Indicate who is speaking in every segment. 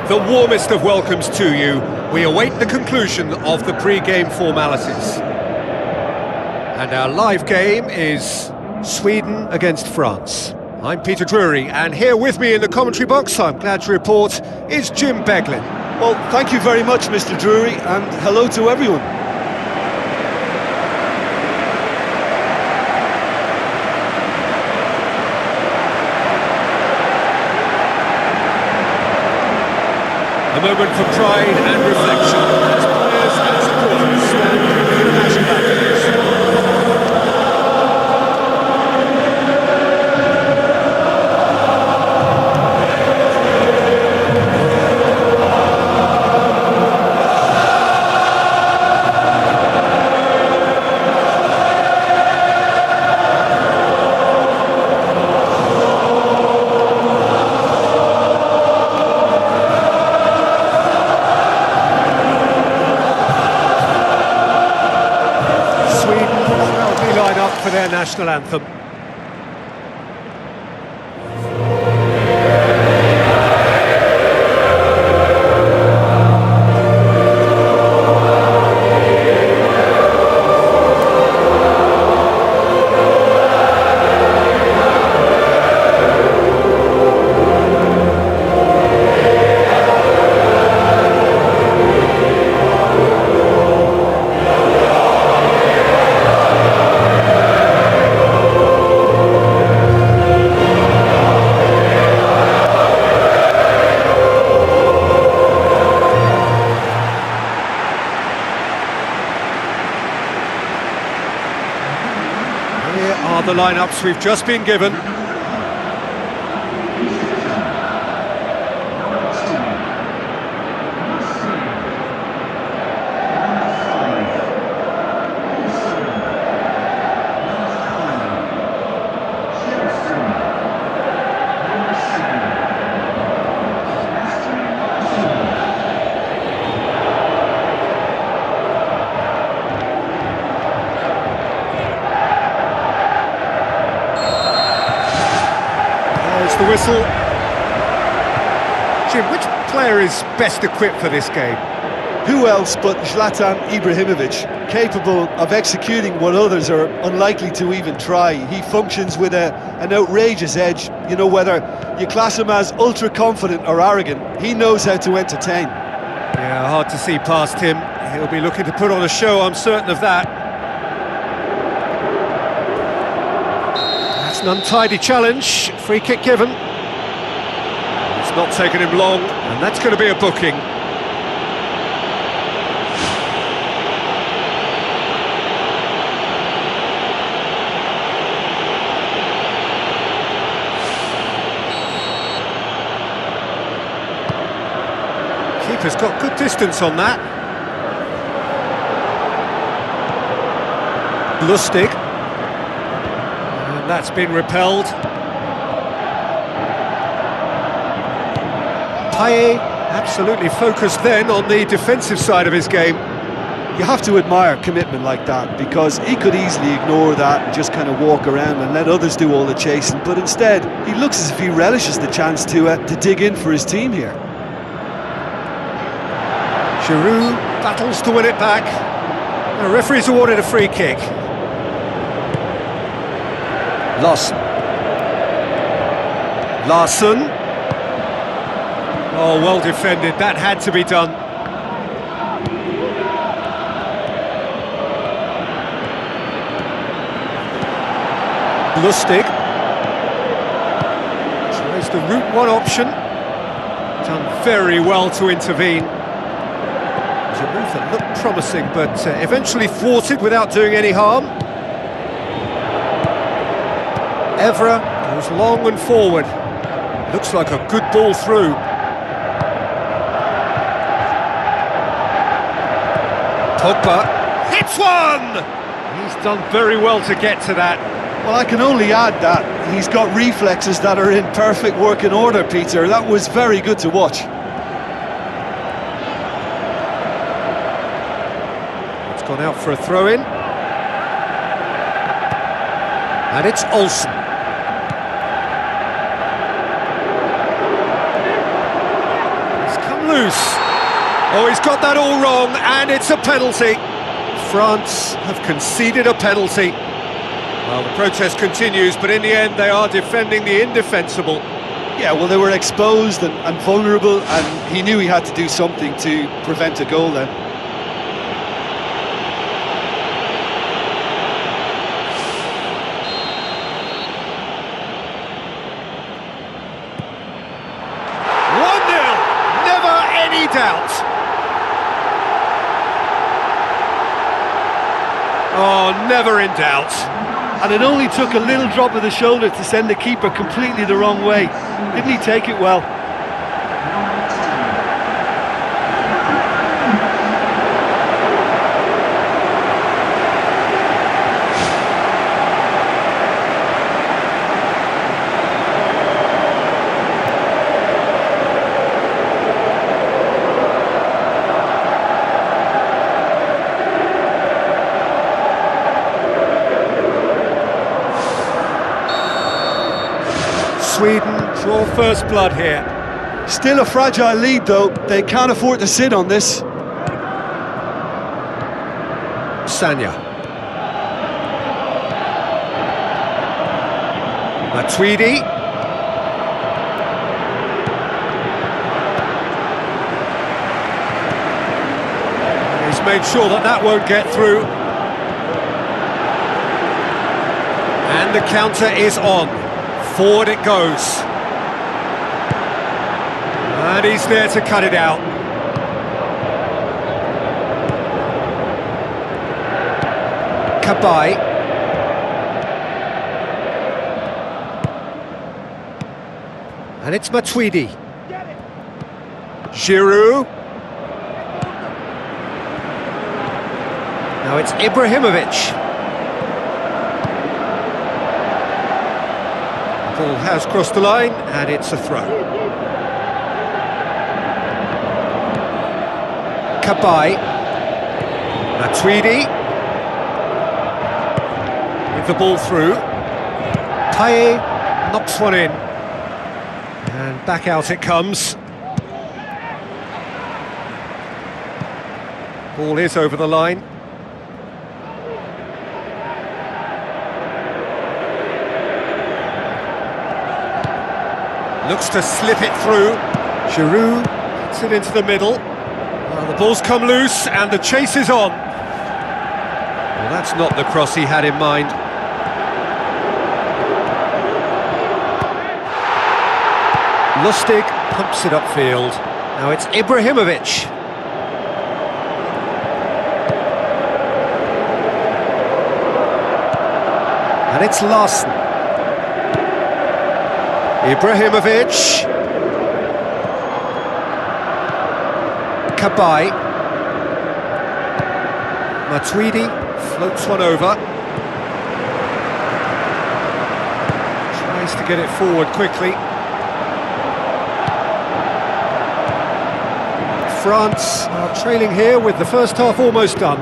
Speaker 1: The warmest of welcomes to you. We await the conclusion of the pre-game formalities. And our live game is Sweden against France. I'm Peter Drury, and here with me in the commentary box, I'm glad to report, is Jim Beglin.
Speaker 2: Well, thank you very much, Mr. Drury, and hello to everyone.
Speaker 1: A moment for pride and reflection as players and supporters stand for the national anthems. For their national anthem. Here are the lineups we've just been given. The whistle. Jim, which player is best equipped for this game?
Speaker 2: Who else but Zlatan Ibrahimovic, capable of executing what others are unlikely to even try. He functions with an outrageous edge. You know, whether you class him as ultra-confident or arrogant, he knows how to entertain.
Speaker 1: Yeah, hard to see past him. He'll be looking to put on a show, I'm certain of that. That's an untidy challenge. Free kick given. It's not taken him long, and that's going to be a booking. Keeper's got good distance on that. Lustig. And that's been repelled. Payet absolutely focused then on the defensive side of his game.
Speaker 2: You have to admire commitment like that, because he could easily ignore that and just kind of walk around and let others do all the chasing, but instead he looks as if he relishes the chance to dig in for his team here.
Speaker 1: Giroud battles to win it back. The referee's awarded a free kick. Larsson. Oh, well defended, that had to be done. Lustig. Tries the route one option. Done very well to intervene. It was a move that looked promising, but eventually thwarted without doing any harm. Evra goes long and forward. Looks like a good ball through. Pogba hits one! He's done very well to get to that.
Speaker 2: Well, I can only add that he's got reflexes that are in perfect working order, Peter. That was very good to watch.
Speaker 1: It's gone out for a throw-in. And it's Olsen. Loose. Oh, he's got that all wrong, and it's a penalty. France have conceded a penalty. Well, the protest continues, but in the end they are defending the indefensible.
Speaker 2: Yeah, well, they were exposed and vulnerable, and he knew he had to do something to prevent a goal then.
Speaker 1: Doubt. Oh, never in doubt.
Speaker 2: And it only took a little drop of the shoulder to send the keeper completely the wrong way. Didn't he take it well?
Speaker 1: Sweden draw first blood here.
Speaker 2: Still a fragile lead though, they can't afford to sit on this.
Speaker 1: Sanya. Matuidi. He's made sure that that won't get through. And the counter is on. Forward it goes. And he's there to cut it out. Kabai. And it's Matuidi. Giroud. Now it's Ibrahimovic. Ball has crossed the line, and it's a throw. Kabai. Matuidi. With the ball through. Paye knocks one in. And back out it comes. Ball is over the line. Looks to slip it through. Giroud gets it into the middle. Well, the ball's come loose and the chase is on. Well, that's not the cross he had in mind. Lustig pumps it upfield. Now it's Ibrahimovic. And it's Larsen. Ibrahimovic. Kabai. Matuidi floats one over. Tries to get it forward quickly. France are trailing here with the first half almost done.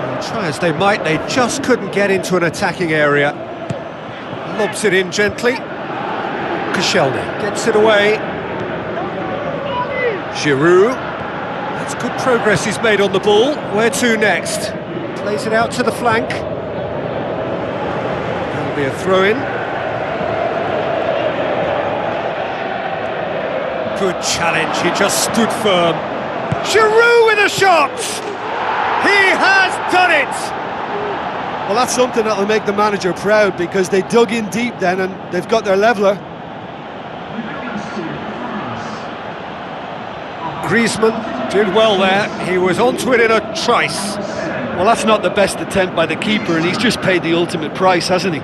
Speaker 1: And try as they might, they just couldn't get into an attacking area. Lobs it in gently. Koscielny gets it away. Giroud. That's good progress he's made on the ball. Where to next? Plays it out to the flank. That'll be a throw-in. Good challenge, he just stood firm. Giroud with a shot! He has done it!
Speaker 2: Well, that's something that'll make the manager proud, because they dug in deep then and they've got their leveller.
Speaker 1: Griezmann did well there, he was onto it in a trice.
Speaker 2: Well, that's not the best attempt by the keeper, and he's just paid the ultimate price, hasn't he?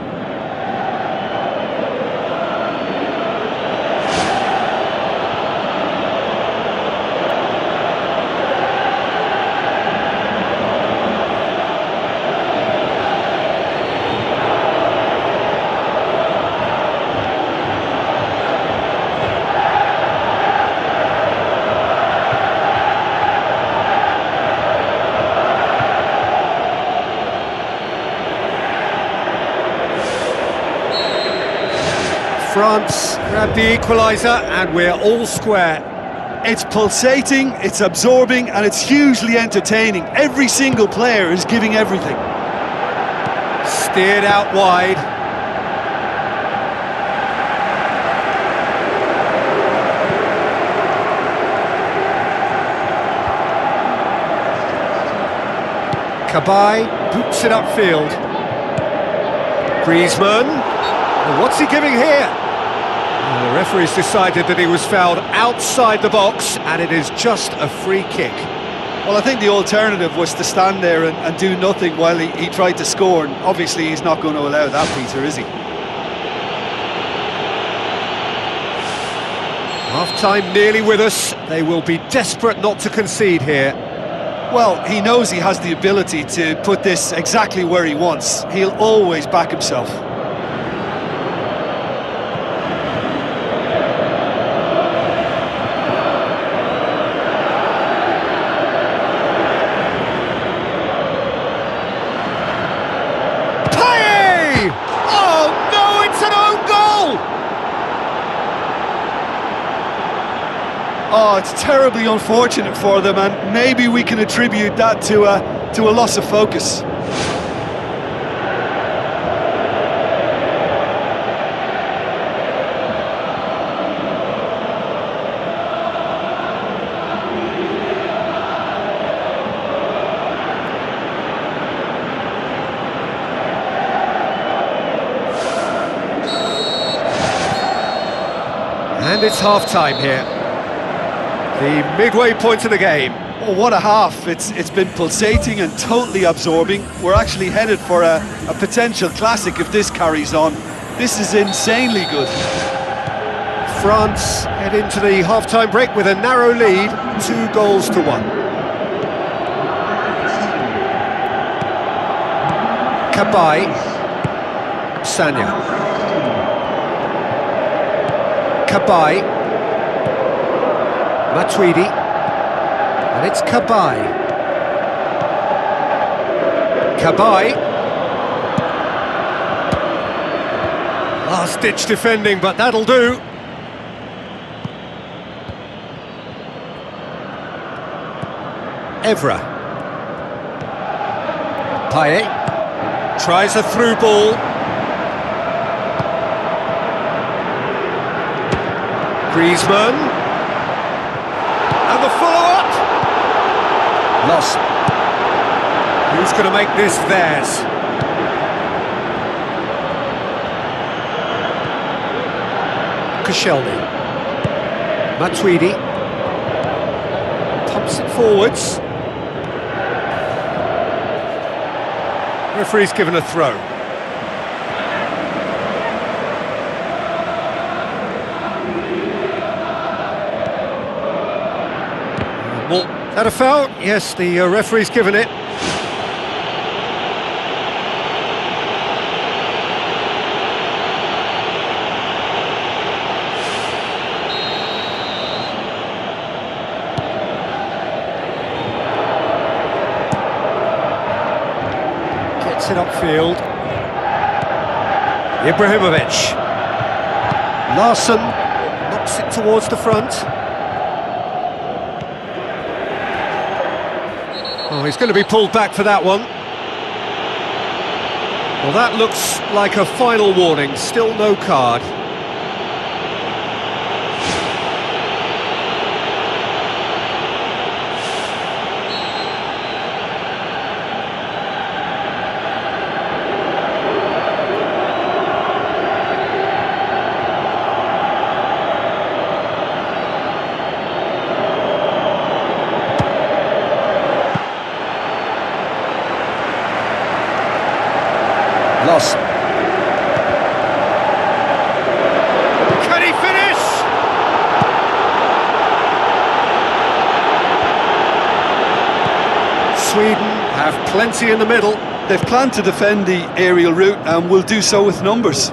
Speaker 1: France grab the equaliser and we're all square.
Speaker 2: It's pulsating, it's absorbing, and it's hugely entertaining. Every single player is giving everything.
Speaker 1: Steered out wide. Cabaye boots it upfield. Griezmann. Well, what's he giving here? Well, the referee's decided that he was fouled outside the box, and it is just a free kick.
Speaker 2: Well, I think the alternative was to stand there and do nothing while he tried to score, and obviously he's not going to allow that, Peter, is he?
Speaker 1: Half-time nearly with us. They will be desperate not to concede here.
Speaker 2: Well, he knows he has the ability to put this exactly where he wants. He'll always back himself. Oh, it's terribly unfortunate for them, and maybe we can attribute that to a loss of focus.
Speaker 1: And it's half-time here. The midway point of the game.
Speaker 2: Oh, what a half. It's been pulsating and totally absorbing. We're actually headed for a potential classic if this carries on. This is insanely good.
Speaker 1: France head into the half-time break with a narrow lead, 2-1. Cabaye. Sanya. Cabaye. Matuidi, and it's Cabaye. Cabaye. Last-ditch defending, but that'll do. Evra. Payet tries a through ball. Griezmann. And the follow-up! Lost. Who's going to make this theirs? Koscielny. Matuidi. Pumps it forwards. Referee's given a throw. Well, is that a foul? Yes, the referee's given it. Gets it upfield. Ibrahimovic. Larson knocks it towards the front. Oh, he's going to be pulled back for that one. Well, that looks like a final warning. Still no card. Lost. Can he finish? Sweden have plenty in the middle.
Speaker 2: They've planned to defend the aerial route and will do so with numbers.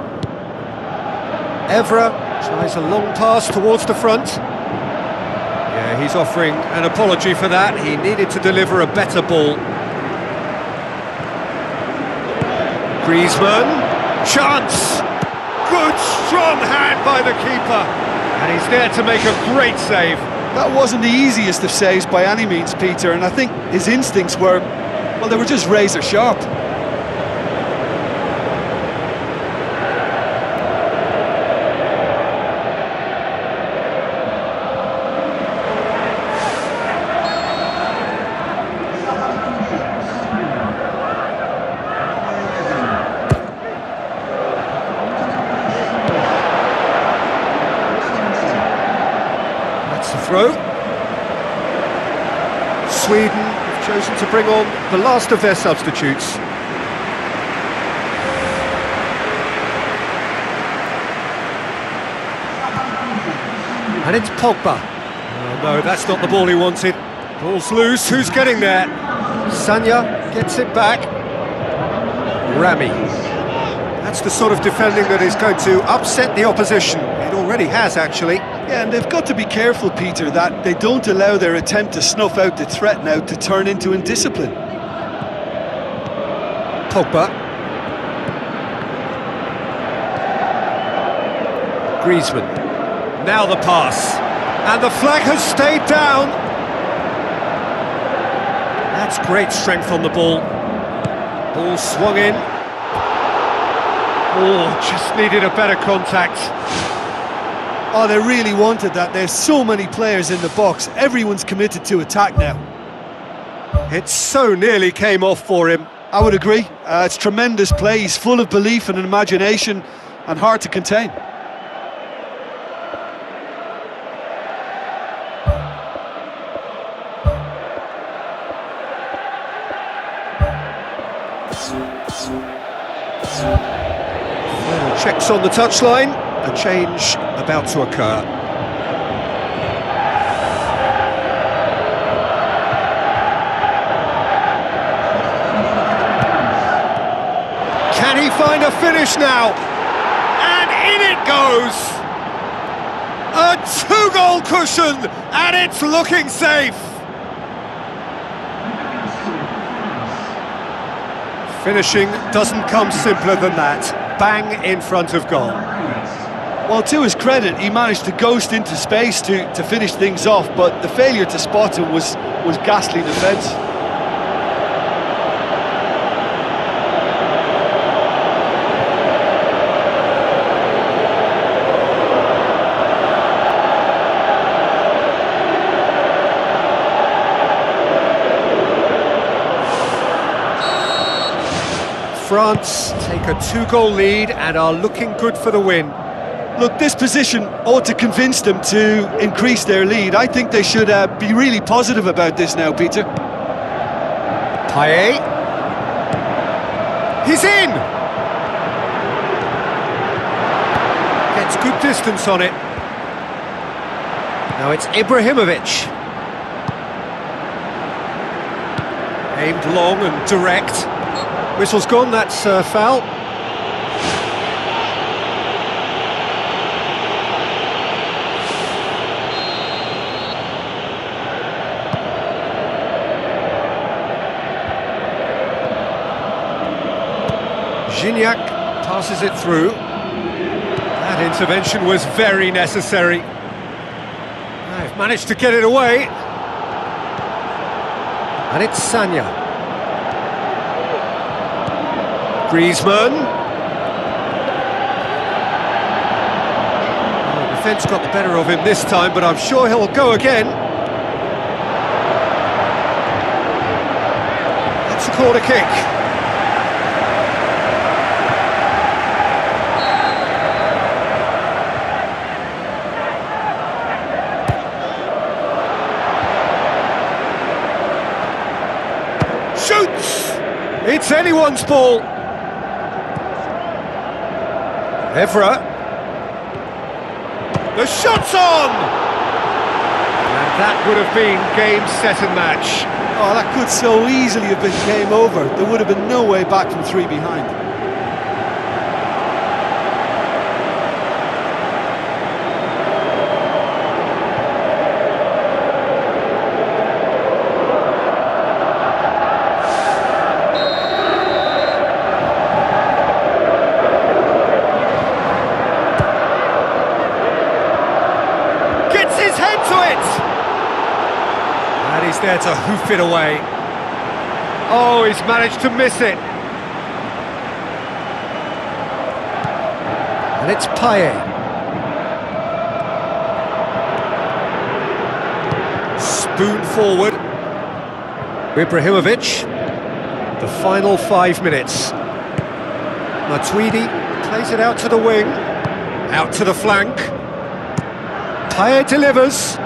Speaker 1: Evra tries a long pass towards the front. Yeah, he's offering an apology for that. He needed to deliver a better ball. Griezmann. Chance! Good, strong hand by the keeper. And he's there to make a great save.
Speaker 2: That wasn't the easiest of saves by any means, Peter, and I think his instincts were, well, they were just razor sharp.
Speaker 1: Throw. Sweden have chosen to bring on the last of their substitutes. And it's Pogba. Oh, no, that's not the ball he wanted. Ball's loose, who's getting there? Sanya gets it back. Rami. That's the sort of defending that is going to upset the opposition. It already has, actually.
Speaker 2: Yeah, and they've got to be careful, Peter, that they don't allow their attempt to snuff out the threat now to turn into indiscipline.
Speaker 1: Pogba. Griezmann. Now the pass. And the flag has stayed down. That's great strength on the ball. Ball swung in. Oh, just needed a better contact.
Speaker 2: Oh, they really wanted that. There's so many players in the box. Everyone's committed to attack now.
Speaker 1: It so nearly came off for him.
Speaker 2: I would agree. It's tremendous play. He's full of belief and imagination and hard to contain.
Speaker 1: Checks on the touchline. A change about to occur. Can he find a finish now? And in it goes! A two-goal cushion, and it's looking safe! Finishing doesn't come simpler than that. Bang in front of goal.
Speaker 2: Well, to his credit, he managed to ghost into space to finish things off, but the failure to spot him was ghastly defence.
Speaker 1: France take a two-goal lead and are looking good for the win.
Speaker 2: Look, this position ought to convince them to increase their lead. I think they should be really positive about this now, Peter.
Speaker 1: Payet. He's in! Gets good distance on it. Now it's Ibrahimovic. Aimed long and direct. Whistle's gone, that's foul. Gignac passes it through. That intervention was very necessary. They've managed to get it away. And it's Sanya. Griezmann. The defence got the better of him this time, but I'm sure he'll go again. That's a corner kick. Shoots! It's anyone's ball. Evra. The shot's on! And that would have been game, set and match.
Speaker 2: Oh, that could so easily have been game over. There would have been no way back from three behind.
Speaker 1: gets his head to it! And he's there to hoof it away. Oh, he's managed to miss it. And it's Payet. Spoon forward. Ibrahimovic. The final 5 minutes. Matuidi plays it out to the wing. Out to the flank. Payet delivers.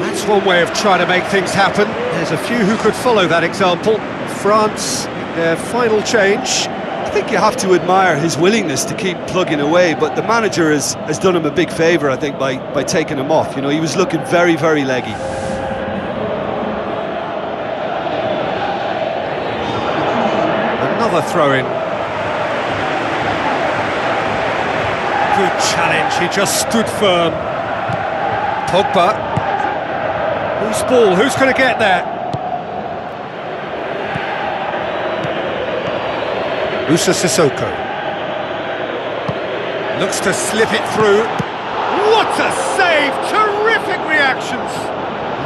Speaker 1: That's one way of trying to make things happen. There's a few who could follow that example. France, their final change.
Speaker 2: I think you have to admire his willingness to keep plugging away, but the manager has done him a big favour, I think, by taking him off. You know, he was looking very, very leggy.
Speaker 1: Another throw-in. Good challenge, he just stood firm. Pogba. Who's ball? Who's going to get there? Musa Sissoko. Looks to slip it through. What a save! Terrific reactions!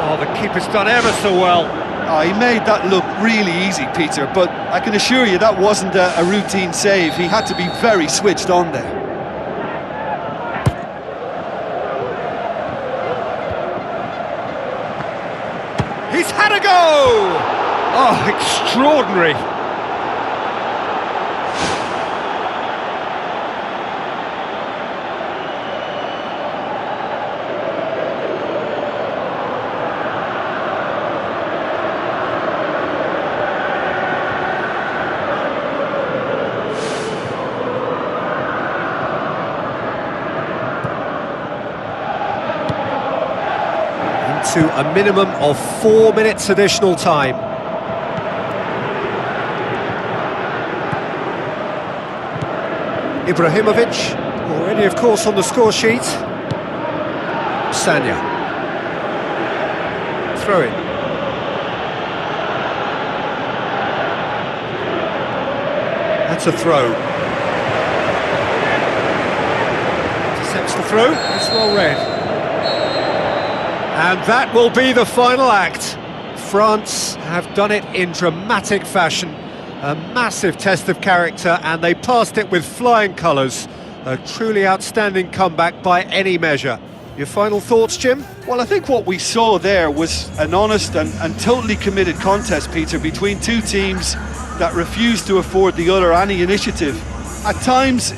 Speaker 1: Oh, the keeper's done ever so well.
Speaker 2: Oh, he made that look really easy, Peter, but I can assure you that wasn't a routine save. He had to be very switched on there.
Speaker 1: He's had a go! Oh, extraordinary! To a minimum of 4 minutes additional time. Ibrahimovic, already of course on the score sheet. Sanya. Throw in. That's a throw. Intercepts the throw, it's well read. And that will be the final act. France have done it in dramatic fashion. A massive test of character, and they passed it with flying colours. A truly outstanding comeback by any measure. Your final thoughts, Jim?
Speaker 2: Well, I think what we saw there was an honest and totally committed contest, Peter, between two teams that refused to afford the other any initiative. At times